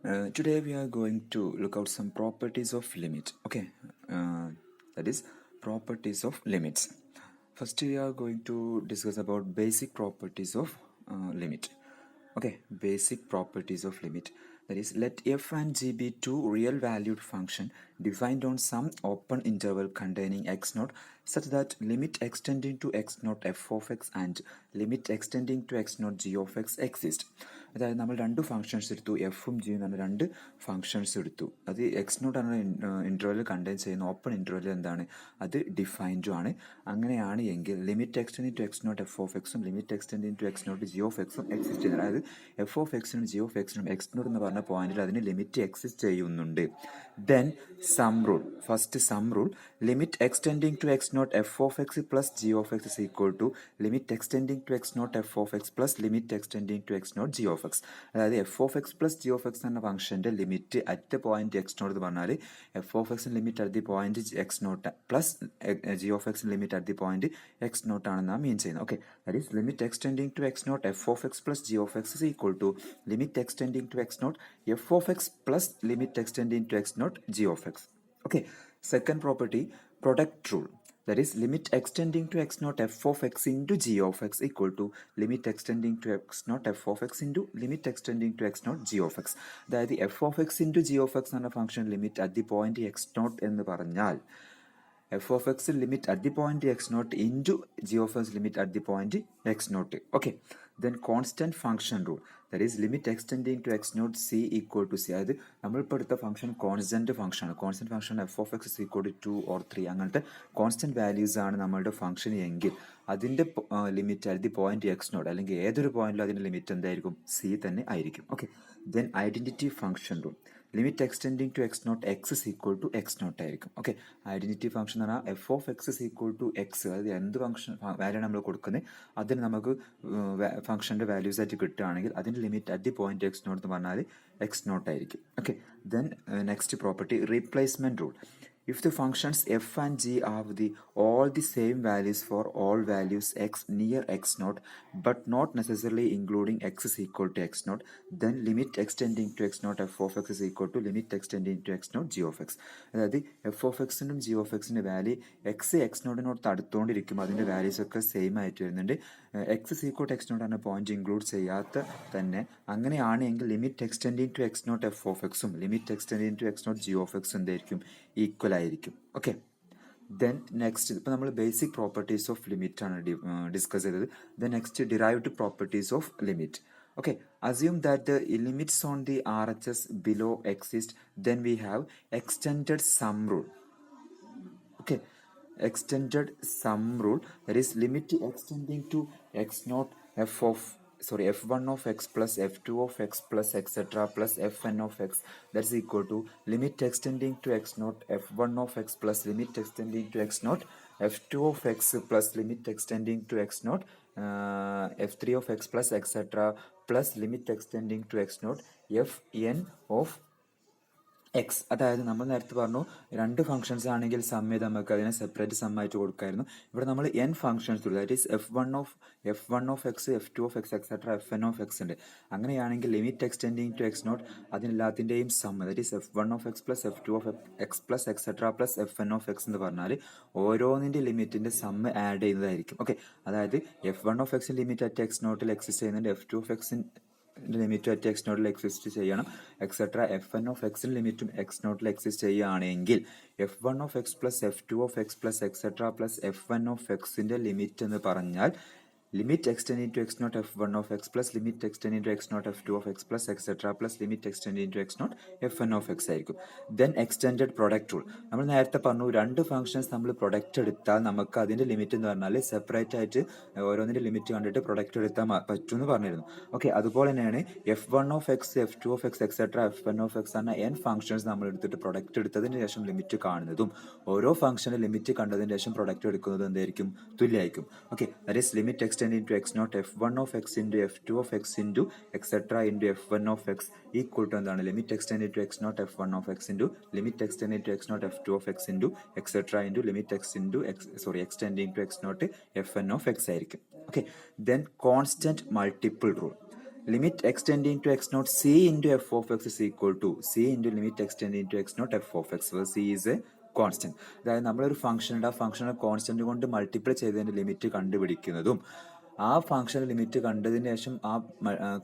Today we are going to look out some properties of limit. Okay, that is properties of limits. First, we are going to discuss about basic properties of limit. Okay, basic properties of limit. That is, let f and g be two real-valued function defined on some open interval containing x naught such that limit extending to x naught f of x and limit extending to x naught g of x exist. അതായത് നമ്മൾ രണ്ട് functions എടുത്തു, എഫും ജിയും എന്ന് പറഞ്ഞ രണ്ട് functions എടുത്തു. അത് എക്സ് നോട്ട് എന്ന ഇൻ്റർവെൽ കണ്ടെയ്ൻ ചെയ്യുന്ന ഓപ്പൺ ഇൻ്റർവെൽ എന്താണ്, അത് ഡിഫൈൻഡും ആണ്. അങ്ങനെയാണ് എങ്കിൽ limit extending to X not F of എക്സും limit extending to X not G of എക്സും എക്സിസ്റ്റ് ചെയ്യുന്നത്. അതായത് എഫ് ഓഫ് എക്സിനും ജി ഓഫ് എക്സിനും എക്സ് നോട്ട് എന്ന് പറഞ്ഞ പോയിന്റിൽ അതിന് ലിമിറ്റ് എക്സിസ്റ്റ് ചെയ്യുന്നുണ്ട്. Then sum rule, first sum rule, limit extending to X not F of X plus G of X is equal to limit extending to X not F of X plus limit extending to X not G of x. അതായത് f of X plus G of x എന്ന ഫംഗ്ഷൻ്റെ limit at point X not എന്ന് പറഞ്ഞാൽ F of എക്സിന് limit at the point X naught plus G of എക്സിന് limit at the point X naught ആണെന്നാണ് mean ചെയ്യുന്നത്. Okay, that is limit extending to X not F of X plus G of X is equal to limit extending to X not F of X plus limit extending to X not G of X. Okay, second property, product rule. That is limit extending to x naught f of x into g of x equal to limit extending to x naught f of x into limit extending to x naught g of x. അതായത് f of x into g of x എന്ന function limit at the point X not എന്ന് പറഞ്ഞാൽ F of x limit at the point X naught into g of x limit at the point X naught. Okay, then constant function rule. That is limit extending to X naught c equal to c. അതായത് നമ്മളിപ്പോൾ എടുത്ത function constant function ആണ്. Constant function f of x equal to 2 or 3 അങ്ങനത്തെ constant values ആണ് നമ്മളുടെ function എങ്കിൽ അതിൻ്റെ limit at the point X not അല്ലെങ്കിൽ ഏതൊരു പോയിന്റിലും അതിൻ്റെ ലിമിറ്റ് എന്തായിരിക്കും, സി തന്നെ ആയിരിക്കും. Okay, then identity function rule. Limit extending to X not X is equal to X not ആയിരിക്കും. ഓക്കെ, ഐഡന്റിറ്റി ഫംഗ്ഷൻ എന്ന് പറഞ്ഞാൽ F of X is equal to X. അതായത് എന്ത് ഫംഗ്ഷൻ വാല്യൂ നമ്മൾ കൊടുക്കുന്നത് അതിന് നമുക്ക് ഫംഗ്ഷൻ്റെ വാല്യൂസ് ആയിട്ട് കിട്ടുകയാണെങ്കിൽ അതിൻ്റെ limit at the point X not എന്ന് പറഞ്ഞാൽ എക്സ് നോട്ട് ആയിരിക്കും. Okay, then next property, replacement rule. If the functions f and g have all the same values for all values x near x naught but not necessarily including x is equal to x naught, then limit extending to x naught f of x is equal to limit extending to x naught g of x. അതായത് f of എക്സിനും g of എക്സിൻ്റെ value x നോട്ടിനോട് അടുത്തുകൊണ്ടിരിക്കും, അതിൻ്റെ values ഒക്കെ same ആയിട്ട് വരുന്നുണ്ട്. X is equal to X naught എന്ന പോയിന്റ് ഇൻക്ലൂഡ് ചെയ്യാത്ത തന്നെ അങ്ങനെയാണെങ്കിൽ limit extending to X not F of എക്സും limit extending to X not G of x എന്തായിരിക്കും, ഈക്വൽ ആയിരിക്കും. ഓക്കെ, ദെൻ നെക്സ്റ്റ് ഇപ്പോൾ നമ്മൾ ബേസിക് പ്രോപ്പർട്ടീസ് ഓഫ് ലിമിറ്റ് ആണ് ഡിസ്കസ് ചെയ്തത്. Then next derived properties of limit. Okay, assume that the limits on the RHS below exist, then we have extended sum rule. Okay, extended sum rule, that is limit extending to x naught f1 of x plus f2 of x plus etc plus fn of x, that's equal to limit extending to x naught f1 of x plus limit extending to x naught f2 of x plus limit extending to x naught f3 of x plus etc plus limit extending to x naught fn of X. അതായത് നമ്മൾ നേരത്തെ പറഞ്ഞു രണ്ട് functions ആണെങ്കിൽ some ചെയ്ത് നമുക്ക് അതിനെ separate some ആയിട്ട് കൊടുക്കായിരുന്നു. ഇവിടെ നമ്മൾ എൻ ഫംഗ്ഷൻസ് കൊടുത്തു, that is f one of x f two of x etcetera f n of x ഉണ്ട്. അങ്ങനെയാണെങ്കിൽ limit extending to X naught അതിനെല്ലാത്തിൻ്റെയും sum, that is f one of X plus f two of X plus etcetera plus f n of x എന്ന് പറഞ്ഞാൽ ഓരോന്നിൻ്റെ ലിമിറ്റിൻ്റെ sum add ചെയ്യുന്നതായിരിക്കും. Okay, അതായത് f one of എക്സിൻ്റെ ലിമിറ്റ് അറ്റ് എക്സ് നോട്ടിൽ exist ചെയ്യുന്നുണ്ട്, f two of എക്സിൻ limit at x നോട്ടിൽ എക്സിസ്റ്റ് ചെയ്യണം, എക്സെട്ര എഫ് എൻ ഓഫ് എക്സിന് ലിമിറ്റും എക്സ് നോട്ടിൽ എക്സിസ്റ്റ് ചെയ്യുകയാണെങ്കിൽ F one of X plus f two of X plus etcetera plus f n of എക്സിൻ്റെ limit എന്ന് പറഞ്ഞാൽ limit extending to x naught f1 of x plus limit extending to x naught f2 of x plus etc plus limit extending to x naught fn of x ആയിരിക്കും. Then extended product rule. നമ്മൾ നേരത്തെ പറഞ്ഞു രണ്ട് functions നമ്മൾ product എടുത്താൽ നമുക്ക് അതിൻ്റെ limit എന്ന് പറഞ്ഞാൽ സെപ്പറേറ്റ് ആയിട്ട് ഓരോന്നിൻ്റെ ലിമിറ്റ് കണ്ടിട്ട് പ്രൊഡക്റ്റ് എടുത്താൽ പറ്റും എന്ന് പറഞ്ഞിരുന്നു. ഓക്കെ, അതുപോലെ തന്നെയാണ് F one of x f two of x etcetera f n of x എന്ന എൻ ഫംഗ്ഷൻസ് നമ്മൾ എടുത്തിട്ട് പ്രൊഡക്റ്റ് എടുത്തതിന് ശേഷം ലിമിറ്റ് കാണുന്നതും ഓരോ ഫംഗ്ഷൻ്റെ ലിമിറ്റ് കണ്ടതിന് ശേഷം പ്രൊഡക്റ്റ് എടുക്കുന്നതും എന്തായിരിക്കും, തുല്യമായിരിക്കും. Okay, that is limit extending to x naught f1 of x into f2 of x into etc into f1 of x equal to എന്താണ്, limit extending to X not f one of x into limit extending to X not f two of x into etcetera into limit x into x tending to X not f n of x ആയിരിക്കും. Okay, then constant multiple rule. limit extending to x naught c into f of x is equal to c into limit extending to x naught f of x, where c is a constant. അതായത് നമ്മളൊരു function ഉണ്ട്, ആ ഫംഗ്ഷനെ constant കൊണ്ട് multiply ചെയ്തതിന്റെ limit കണ്ടുപിടിക്കുന്നതും ആ function limit കണ്ടതിന് ശേഷം ആ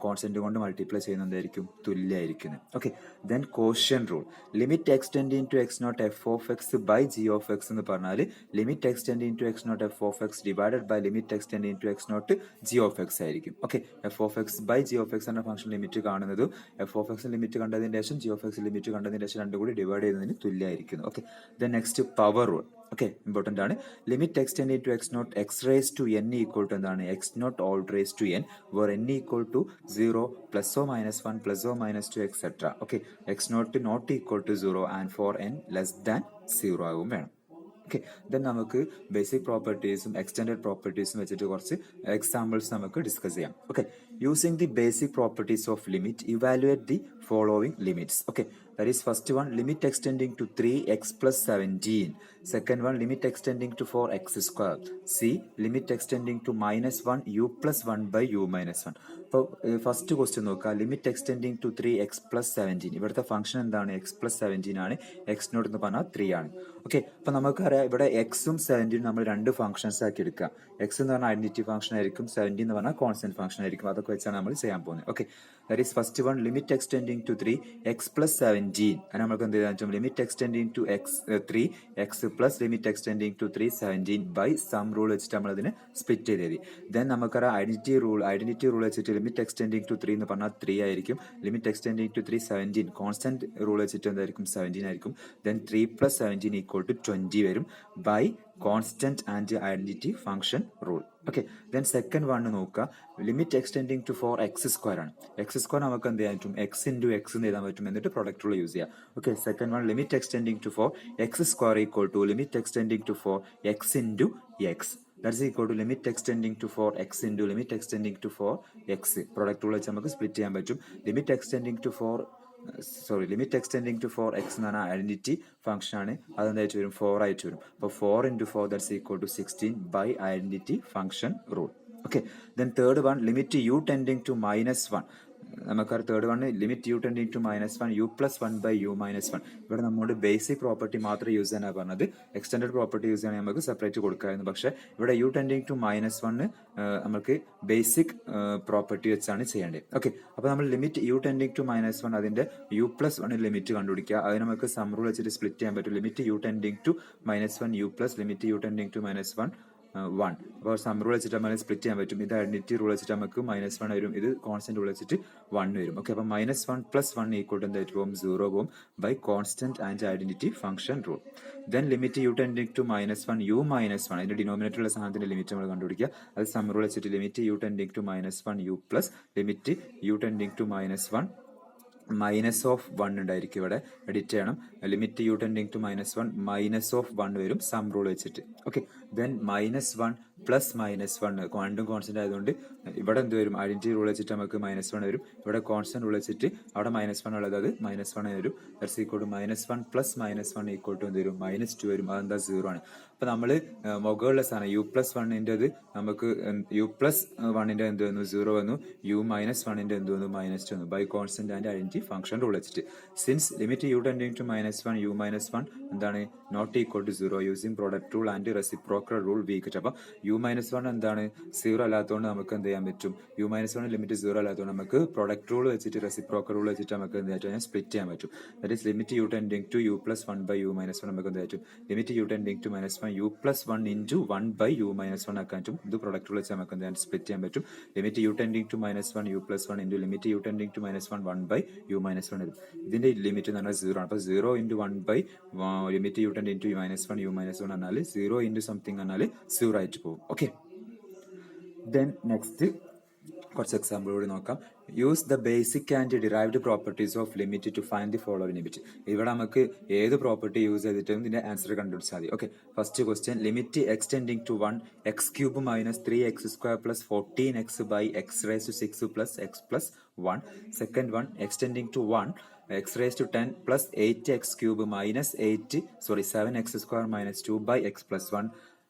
കോൺസ്റ്റന്റ് കൊണ്ട് മൾട്ടിപ്ലൈ ചെയ്യുന്നതായിരിക്കും തുല്യമായിരിക്കുന്നത്. Okay, then quotient rule. Limit extending to X not F of x by g of x എന്ന് പറഞ്ഞാൽ limit extending to X not F of x divided by limit extending to X not G of x ആയിരിക്കും. Okay, f of x by g of x എന്ന function limit കാണുന്നതും f of x limit കണ്ടതിന് ശേഷം G of x limit കണ്ടതിന് ശേഷം രണ്ടും കൂടി divide ചെയ്യുന്നതിന് തുല്യമായിരിക്കുന്നു. Okay, then next power rule. Okay, important ആണ്. Limit extending to X not x raise to n equal to എന്താണ് x naught whole raise to n, where n equal to 0 plus or minus 1 plus or minus 2 etcetera. Okay, x naught equal to 0 and for n less than 0 ആകും വേണം. Okay, then നമുക്ക് basic പ്രോപ്പർട്ടീസും extended പ്രോപ്പർട്ടീസും വെച്ചിട്ട് കുറച്ച് examples നമുക്ക് discuss ചെയ്യാം. Okay, using the basic properties of limit evaluate the following limits. Okay, that is first one limit extending to 3x plus 17, second one limit extending to 4x square, c limit extending to minus 1 u plus 1 by u minus 1. അപ്പോൾ first question നോക്കുക, limit extending to 3x plus 17. ഇവിടുത്തെ function എന്താണ്? x plus 17 ആണ്. X not എന്ന് പറഞ്ഞാൽ 3 ആണ്. Okay, അപ്പോൾ നമുക്കറിയാം ഇവിടെ എക്സും 17 നമ്മൾ രണ്ട് ഫംഗ്ഷൻസ് ആക്കി എടുക്കുക. എക്സ് എന്ന് പറഞ്ഞാൽ ഐഡന്റിറ്റി ഫംഗ്ഷൻ ആയിരിക്കും, 17 എന്ന് പറഞ്ഞാൽ കോൺസ്റ്റന്റ് ഫംഗ്ഷൻ ആയിരിക്കും. അതൊക്കെ വെച്ചാണ് നമ്മൾ ചെയ്യാൻ പോകുന്നത്. Okay, that is first one limit extending to 3x plus 17. അത് നമുക്ക് എന്ത് ചെയ്യാൻ പറ്റും? Limit extending to 3x plus limit extending to 3 17 by sum rule വെച്ചിട്ട് നമ്മൾ അതിനെ സ്പ്ലിറ്റ് ചെയ്ത് എഴുതി. ദെൻ നമുക്കറിയാം ഐഡന്റിറ്റി റൂൾ വെച്ചിട്ട് ലിമിറ്റ് എക്സ്റ്റെൻഡിങ് ടു 3 എന്ന് പറഞ്ഞാൽ 3 ആയിരിക്കും. Limit extending to 3 17 constant rule വെച്ചിട്ട് എന്തായിരിക്കും? 17 ആയിരിക്കും. ദെൻ 3 പ്ലസ് 17 ഈക്വൽ ടു 20 വരും by constant and identity function rule. Okay, then second one നോക്കുക, limit extending to 4x square ആണ്. എക്സ് സ്ക്വയർ നമുക്ക് എന്ത് ചെയ്യാൻ പറ്റും? എക്സ് ഇൻറ്റു എക്സ് എന്ന് എഴുതാൻ പറ്റും, എന്നിട്ട് പ്രൊഡക്റ്റ് റൂൾ യൂസ് ചെയ്യാം. Okay, second one limit extending to 4x square equal to limit extending to 4x into X. That's equal to limit extending to 4x into limit extending to 4x. Product rule വെച്ച് നമുക്ക് split ചെയ്യാൻ പറ്റും. Limit extending to 4x എന്ന് പറഞ്ഞാൽ identity function ആണ്. അതെന്തായിട്ട് വരും? 4 ആയിട്ട് വരും. അപ്പോൾ 4 into 4 that's equal to 16 by identity function rule. Okay, then third one limit U tending to -1. നമുക്കറിയാം third one limit U tending to -1 u plus 1 by u minus 1. ഇവിടെ നമ്മുടെ ബേസിക് പ്രോപ്പർട്ടി മാത്രമേ use ചെയ്യാനാണ് പറഞ്ഞത്. എക്സ്റ്റൻഡഡ് പ്രോപ്പർട്ടി യൂസ് ചെയ്യാൻ നമുക്ക് separate കൊടുക്കാമായിരുന്നു. പക്ഷേ ഇവിടെ യു ടെൻഡിങ് ടു -1 നമുക്ക് ബേസിക് പ്രോപ്പർട്ടി വെച്ചാണ് ചെയ്യേണ്ടത്. ഓക്കെ, അപ്പോൾ നമ്മൾ ലിമിറ്റ് യു ടെൻഡിങ് ടു -1 അതിന്റെ u plus 1 ലിമിറ്റ് കണ്ടുപിടിക്കുക. അത് നമുക്ക് സം റൂൾ വെച്ചിട്ട് സ്പ്ലിറ്റ് ചെയ്യാൻ പറ്റും. Limit U tending to -1 u plus limit U tending to -1 1. അപ്പോൾ സം റൂൾ വെച്ചിട്ട് നമ്മൾ സ്പ്ലിറ്റ് ചെയ്യാൻ പറ്റും. ഇത് ഐഡന്റിറ്റി റൂൾ വെച്ചിട്ട് നമുക്ക് -1 വരും, ഇത് കോൺസ്റ്റന്റ് റൂൾ വെച്ചിട്ട് 1 വരും. ഓക്കെ, അപ്പോൾ -1 പ്ലസ് 1 ഈക്വൽ ടു എന്തായിട്ട് പോകും? 0 പോകും by constant and identity function rule. Then limit U tending to -1 u minus 1, അതിന്റെ ഡിനോമിനേറ്ററുള്ള സാധനത്തിന്റെ ലിമിറ്റ് നമ്മൾ കണ്ടുപിടിക്കുക. അത് സം റൂൾ വെച്ചിട്ട് limit U tending to -1 u plus limit U tending to -1 minus of 1 ഉണ്ടായിരിക്കും. ഇവിടെ എഡിറ്റ് ചെയ്യണം. Limit U tending to -1 minus of 1 വരും സം റൂൾ വെച്ചിട്ട്. ഓക്കെ, ദെൻ -1 പ്ലസ് -1 രണ്ടും കോൺസ്റ്റന്റ് ആയതുകൊണ്ട് ഇവിടെ എന്ത് വരും? ഐഡന്റിറ്റി റൂൾ വെച്ചിട്ട് നമുക്ക് -1 വരും. ഇവിടെ കോൺസ്റ്റന്റ് റൂൾ വെച്ചിട്ട് അവിടെ -1 ഉള്ളത്, അത് -1 വരും. That's equal to -1 plus -1 equal to എന്ത് വരും? -2 വരും. അതെന്താ? 0 ആണ്. അപ്പൊ നമ്മൾ മുകളിലെ സാധനം u പ്ലസ് 1ന്റെ നമുക്ക് u പ്ലസ് 1ന്റെ എന്ത് വന്നു? 0 വന്നു. u മൈനസ് 1ന്റെ എന്ത് വന്നു? -2 വന്നു by constant and identity function rule വെച്ചിട്ട്. Since limit U tending to -1 u -1 എന്താണ്? Not equal to 0 using product rule and reciprocal rule വീക്ക്. അപ്പൊ u -1 എന്താണ്? 0 അല്ലാത്തതുകൊണ്ട് നമുക്ക് എന്ത് ചെയ്യാൻ പറ്റും? u -1 ലിമിറ്റ് 0 അല്ലാത്തതുകൊണ്ട് നമുക്ക് പ്രൊഡക്റ്റ് റൂൾ വെച്ചിട്ട് റെസിപ്രോക്കൽ റൂൾ വെച്ചിട്ട് നമുക്ക് എന്ത് ചെയ്യാൻ? സ്പ്ലിറ്റ് ചെയ്യാൻ പറ്റും. That is limit U tending to u plus 1 by u minus 1 നമുക്ക് എന്ത് പറ്റും? Limit U tending to -1 u plus 1 into 1 by u minus 1 ആക്കാൻ പറ്റും. ഇത് പ്രൊഡക്റ്റ് റൂൾ വെച്ച് നമുക്ക് എന്ത് സ്പ്ലിറ്റ് ചെയ്യാൻ പറ്റും? Limit U tending to -1 u plus 1 into limit U tending to -1 1 by u minus 1 വരും. ഇതിന്റെ ലിമിറ്റ് എന്ന് പറഞ്ഞാൽ 0 ആണ്. അപ്പോൾ 0 into 1 by limit U tending to -1 u minus 1 പറഞ്ഞാൽ 0 into സംതിങ് പറഞ്ഞാൽ 0 ആയിട്ട് പോകും. ഓക്കെ, ദെൻ നെക്സ്റ്റ് കുറച്ച് എക്സാമ്പിൾ കൂടി നോക്കാം. Use the basic and derived properties of limit to find the following limit. ഇവിടെ നമുക്ക് ഏത് പ്രോപ്പർട്ടി യൂസ് ചെയ്തിട്ടും ഇതിന്റെ ആൻസർ കണ്ടുപിടിച്ചാൽ മതി. Okay, first question limit extending to 1 x³ - 3x² + 14x by x raised to 6 plus x plus 1. Second one extending to 1 x raised to 10 plus 8x³ - 7x² - 2 by x plus 1.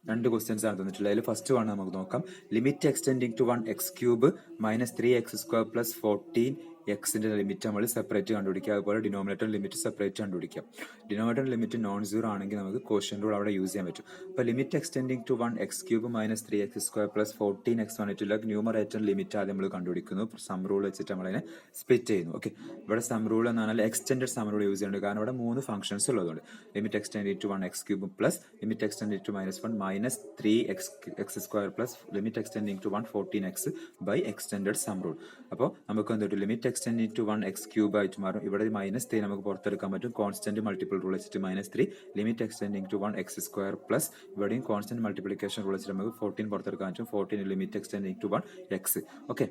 രണ്ട് questions ആണ് തന്നിട്ടുള്ളത്. അതിൽ first one നമുക്ക് നോക്കാം. Limit extending to 1x³ minus 3x² plus 14 എക്സിന്റെ limit നമ്മൾ separate കണ്ടുപിടിക്കുക. അതുപോലെ ഡിനോമിനേറ്റർ ലിമിറ്റ് സെപ്പറേറ്റ് കണ്ടുപിടിക്കുക. ഡിനോമിനേറ്റർ ലിമിറ്റ് നോൺ സീറോ ആണെങ്കിൽ നമുക്ക് ക്വോഷ്യന്റ് റൂൾ അവിടെ യൂസ് ചെയ്യാൻ പറ്റും. അപ്പോൾ limit extending to 1x³ minus 3x² plus 14x വന്നിട്ടുള്ള ന്യൂമറേറ്റർ ലിമിറ്റ് ആദ്യം നമ്മൾ കണ്ടുപിടിക്കുന്നു. സം റൂൾ വെച്ചിട്ട് നമ്മളതിനെ സ്പ്ലിറ്റ് ചെയ്യുന്നു. ഓക്കെ, ഇവിടെ സം റൂൾ എന്ന് പറഞ്ഞാൽ എക്സ്റ്റെൻഡഡ് സം റൂൾ യൂസ് ചെയ്യുന്നുണ്ട്. കാരണം ഇവിടെ 3 ഫംഗ്ഷൻസ് ഉള്ളതുകൊണ്ട് limit extending to 1x³ plus limit extending to -1 minus 3x² plus limit extending to 14x by extended sum rule. അപ്പോൾ നമുക്ക് എന്ത് കിട്ടും? ലിമിറ്റ് എക്സ്റ്റെൻഡിങ് ടു 1x³ ആയിട്ട് മാറും. ഇവിടെ -3 നമുക്ക് പുറത്തെടുക്കാൻ പറ്റും. കോൺസ്റ്റന്റ് മൾട്ടിപ്പിൾ റൂൾ വെച്ചിട്ട് -3 limit extending to 1x² plus ഇവിടെയും കോൺസ്റ്റന്റ് മൾട്ടിപ്ലിക്കേഷൻ റൂൾ വെച്ചിട്ട് നമുക്ക് 14 പുറത്തെടുക്കാൻ പറ്റും. 14 limit extending to 1x. Okay,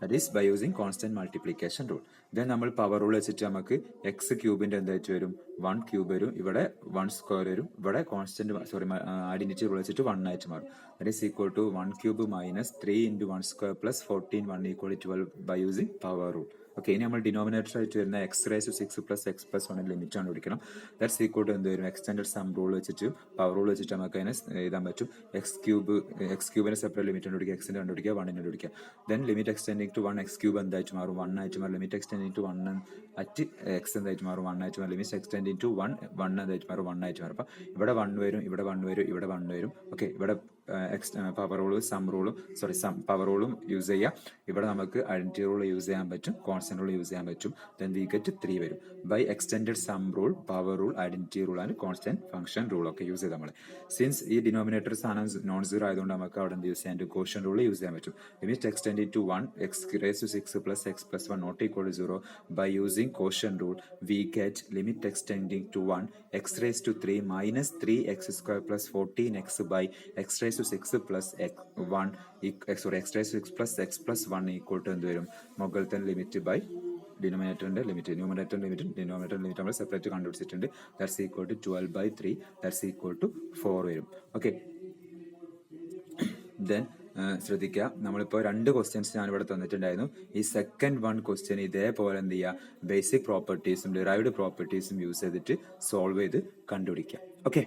that is by using constant multiplication rule. Then നമ്മൾ പവർ റൂൾ വെച്ചിട്ട് നമുക്ക് x³ എന്തായിട്ട് വരും? 1³ വരും. ഇവിടെ 1² വരും. ഇവിടെ കോൺസ്റ്റന്റ് ഐഡന്റിറ്റി റൂൾ വെച്ചിട്ട് 1 ആയിട്ട് മാറും. That is equal to 1³ minus 3 × 1² plus 14 1 equal 12 by using power rule. Okay, ഇനി നമ്മൾ ഡിനോമിനേറ്റർ ആയിട്ട് വരുന്ന x⁻6 plus x plus 1 limit ആണ് പിടിക്കണം. ദാറ്റ്സ് ഈക്വൽ ടു എന്ത് വരും? എക്സ്റ്റെൻഡഡ് സം റൂൾ വെച്ചിട്ട് പവർ റൂൾ വെച്ചിട്ട് നമുക്ക് അതിനെ എഴുതാൻ പറ്റും. x³ സെപ്പറേറ്റ് ലിമിറ്റ് കണ്ടുപിടിക്കുക, എക്സിന്റെ കണ്ടുപിടിക്കുക, 1 കണ്ടുപിടിക്കുക. Then limit extending to 1x³ എന്തായിട്ട് മാറും? 1 ആയിട്ട് മാറും. Limit extending to 1 at x എന്തായിട്ട് മാറും? 1 ആയിട്ട് മാറും. ലിമിറ്റ് എക്സ്റ്റെൻഡിങ് ടു 1 എന്തായിട്ട് മാറും? 1 ആയിട്ട് മാറും. അപ്പോൾ ഇവിടെ 1 വരും, ഇവിടെ 1 വരും, ഇവിടെ 1 വരും. ഓക്കെ, ഇവിടെ പവർ റൂളും സം റൂളും പവർ റൂളും യൂസ് ചെയ്യാം. ഇവിടെ നമുക്ക് ഐഡന്റിറ്റി റൂൾ യൂസ് ചെയ്യാൻ പറ്റും, കോൺസ്റ്റന്റ് റൂൾ യൂസ് ചെയ്യാൻ പറ്റും. ദെൻ വി ഗെറ്റ് 3 വരും. By extended sum rule, power rule, identity rule and constant function rule ഒക്കെ യൂസ് ചെയ്ത് നമ്മൾ. സിൻസ് ഈ ഡിനോമിനേറ്റർ സാധനം നോൺ സീറോ ആയതുകൊണ്ട് നമുക്ക് അവിടെ എന്ത് യൂസ് ചെയ്യാൻ? കോഷ്യന്റ് റൂൾ യൂസ് ചെയ്യാൻ പറ്റും. Limit extending to 1 x⁻6 plus x plus 1 not equal to 0 by using quotient rule we get limit extending to 1 x⁻3 minus 3x² plus 14x by x⁻6 plus x⁻6 plus x plus 1 equal to എന്ത് വരും? മുകളിലത്തെ limit by ഡിനോമിനേറ്ററിന്റെ limit. Numerator limit നമ്മൾ separate കണ്ടുപിടിച്ചിട്ടുണ്ട്. That's equal to 12/3. That's equal to 4 വരും. Okay, then ശ്രദ്ധിക്കുക, നമ്മളിപ്പോൾ 2 questions ഞാൻ ഇവിടെ തന്നിട്ടുണ്ടായിരുന്നു. ഈ സെക്കൻഡ് 1 ക്വസ്റ്റ്യൻ ഇതേപോലെ എന്ത് ചെയ്യുക? ബേസിക് പ്രോപ്പർട്ടീസും ഡിറൈവ്ഡ് പ്രോപ്പർട്ടീസും യൂസ് ചെയ്തിട്ട് സോൾവ് ചെയ്ത് കണ്ടുപിടിക്കുക. ഓക്കെ.